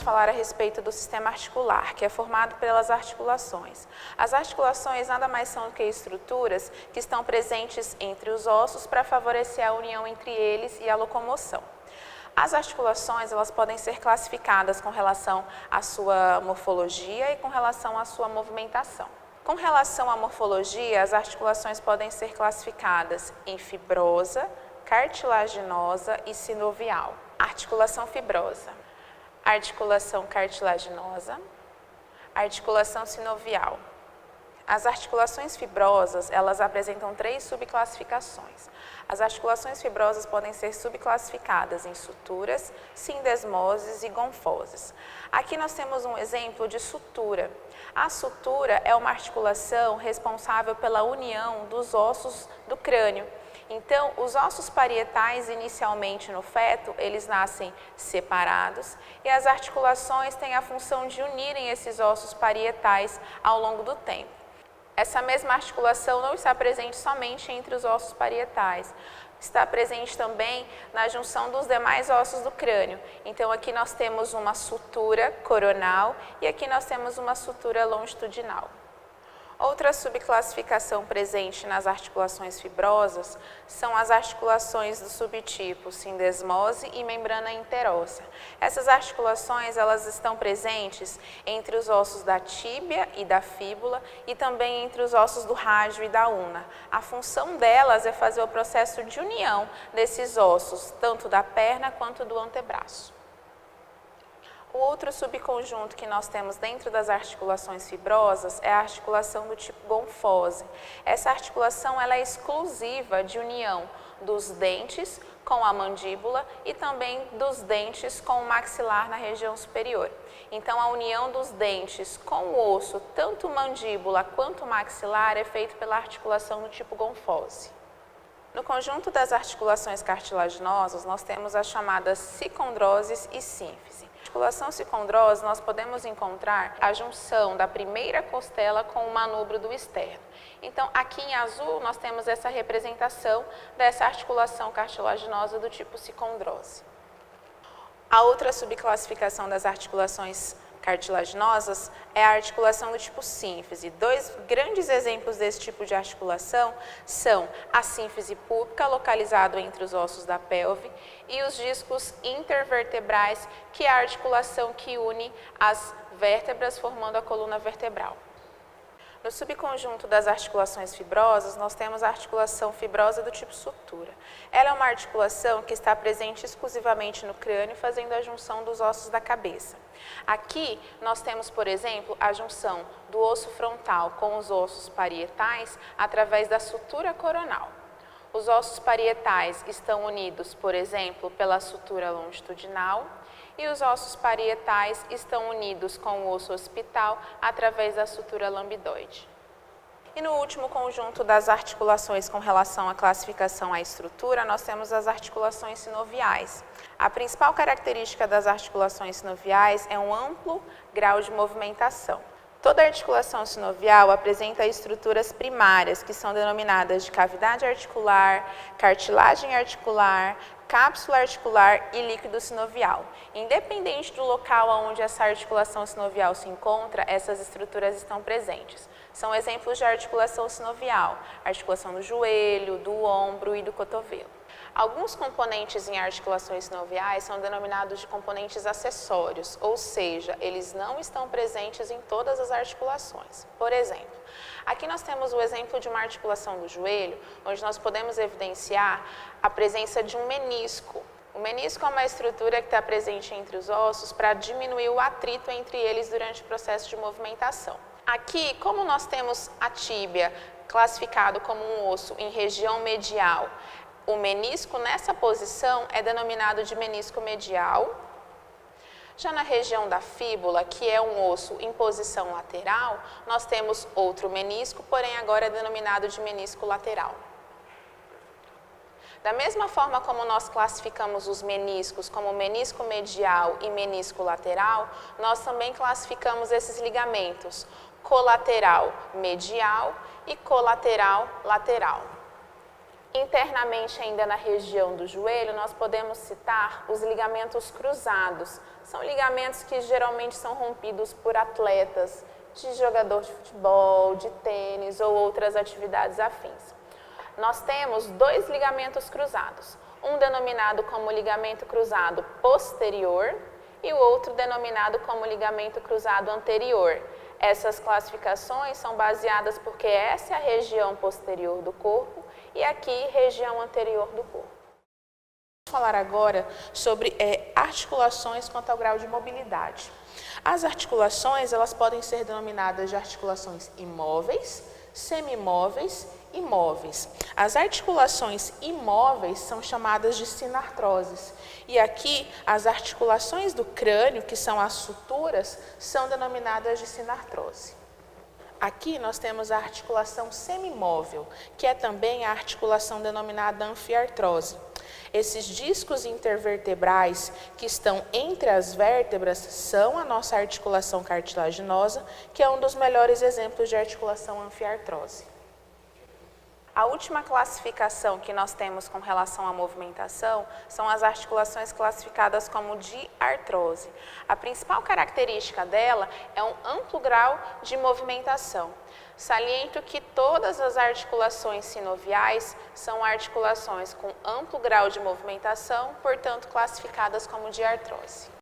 vamos falar a respeito do sistema articular, que é formado pelas articulações. As articulações nada mais são do que estruturas que estão presentes entre os ossos para favorecer a união entre eles e a locomoção. As articulações, elas podem ser classificadas com relação à sua morfologia e com relação à sua movimentação. Com relação à morfologia, as articulações podem ser classificadas em fibrosa, cartilaginosa e sinovial. Articulação fibrosa, articulação cartilaginosa, articulação sinovial. As articulações fibrosas, elas apresentam 3 subclassificações. As articulações fibrosas podem ser subclassificadas em suturas, sindesmoses e gonfoses. Aqui nós temos um exemplo de sutura. A sutura é uma articulação responsável pela união dos ossos do crânio. Então, os ossos parietais, inicialmente no feto, eles nascem separados e as articulações têm a função de unirem esses ossos parietais ao longo do tempo. Essa mesma articulação não está presente somente entre os ossos parietais, está presente também na junção dos demais ossos do crânio. Então, aqui nós temos uma sutura coronal e aqui nós temos uma sutura longitudinal. Outra subclassificação presente nas articulações fibrosas são as articulações do subtipo sindesmose e membrana interóssea. Essas articulações, elas estão presentes entre os ossos da tíbia e da fíbula e também entre os ossos do rádio e da una. A função delas é fazer o processo de união desses ossos, tanto da perna quanto do antebraço. O outro subconjunto que nós temos dentro das articulações fibrosas é a articulação do tipo gonfose. Essa articulação ela é exclusiva de união dos dentes com a mandíbula e também dos dentes com o maxilar na região superior. Então, a união dos dentes com o osso, tanto mandíbula quanto maxilar, é feita pela articulação do tipo gonfose. No conjunto das articulações cartilaginosas, nós temos as chamadas sicondroses e sínfise. Na articulação sicondrosa, nós podemos encontrar a junção da primeira costela com o manubro do externo. Então, aqui em azul, nós temos essa representação dessa articulação cartilaginosa do tipo sicondrose. A outra subclassificação das articulações cartilaginosas é a articulação do tipo sínfise. 2 grandes exemplos desse tipo de articulação são a sínfise púbica, localizado entre os ossos da pelve, e os discos intervertebrais, que é a articulação que une as vértebras formando a coluna vertebral. No subconjunto das articulações fibrosas, nós temos a articulação fibrosa do tipo sutura. Ela é uma articulação que está presente exclusivamente no crânio, fazendo a junção dos ossos da cabeça. Aqui, nós temos, por exemplo, a junção do osso frontal com os ossos parietais através da sutura coronal. Os ossos parietais estão unidos, por exemplo, pela sutura longitudinal, e os ossos parietais estão unidos com o osso occipital através da sutura lambidoide. E no último conjunto das articulações com relação à classificação à estrutura, nós temos as articulações sinoviais. A principal característica das articulações sinoviais é um amplo grau de movimentação. Toda articulação sinovial apresenta estruturas primárias, que são denominadas de cavidade articular, cartilagem articular, cápsula articular e líquido sinovial. Independente do local onde essa articulação sinovial se encontra, essas estruturas estão presentes. São exemplos de articulação sinovial, articulação do joelho, do ombro e do cotovelo. Alguns componentes em articulações sinoviais são denominados de componentes acessórios, ou seja, eles não estão presentes em todas as articulações. Por exemplo, aqui nós temos o exemplo de uma articulação do joelho, onde nós podemos evidenciar a presença de um menisco. O menisco é uma estrutura que está presente entre os ossos para diminuir o atrito entre eles durante o processo de movimentação. Aqui, como nós temos a tíbia classificado como um osso em região medial, o menisco nessa posição é denominado de menisco medial. Já na região da fíbula, que é um osso em posição lateral, nós temos outro menisco, porém agora é denominado de menisco lateral. Da mesma forma como nós classificamos os meniscos como menisco medial e menisco lateral, nós também classificamos esses ligamentos colateral medial e colateral lateral. Em internamente ainda na região do joelho, nós podemos citar os ligamentos cruzados. São ligamentos que geralmente são rompidos por atletas, de jogador de futebol, de tênis ou outras atividades afins. Nós temos dois ligamentos cruzados, um denominado como ligamento cruzado posterior e o outro denominado como ligamento cruzado anterior. Essas classificações são baseadas porque essa é a região posterior do corpo e aqui região anterior do corpo. Vamos falar agora sobre articulações quanto ao grau de mobilidade. As articulações, elas podem ser denominadas de articulações imóveis, semimóveis e móveis. As articulações imóveis são chamadas de sinartroses. E aqui, as articulações do crânio, que são as suturas, são denominadas de sinartrose. Aqui nós temos a articulação semimóvel, que é também a articulação denominada anfiartrose. Esses discos intervertebrais que estão entre as vértebras são a nossa articulação cartilaginosa, que é um dos melhores exemplos de articulação anfiartrose. A última classificação que nós temos com relação à movimentação são as articulações classificadas como de artrose. A principal característica dela é um amplo grau de movimentação. Saliento que todas as articulações sinoviais são articulações com amplo grau de movimentação, portanto classificadas como de artrose.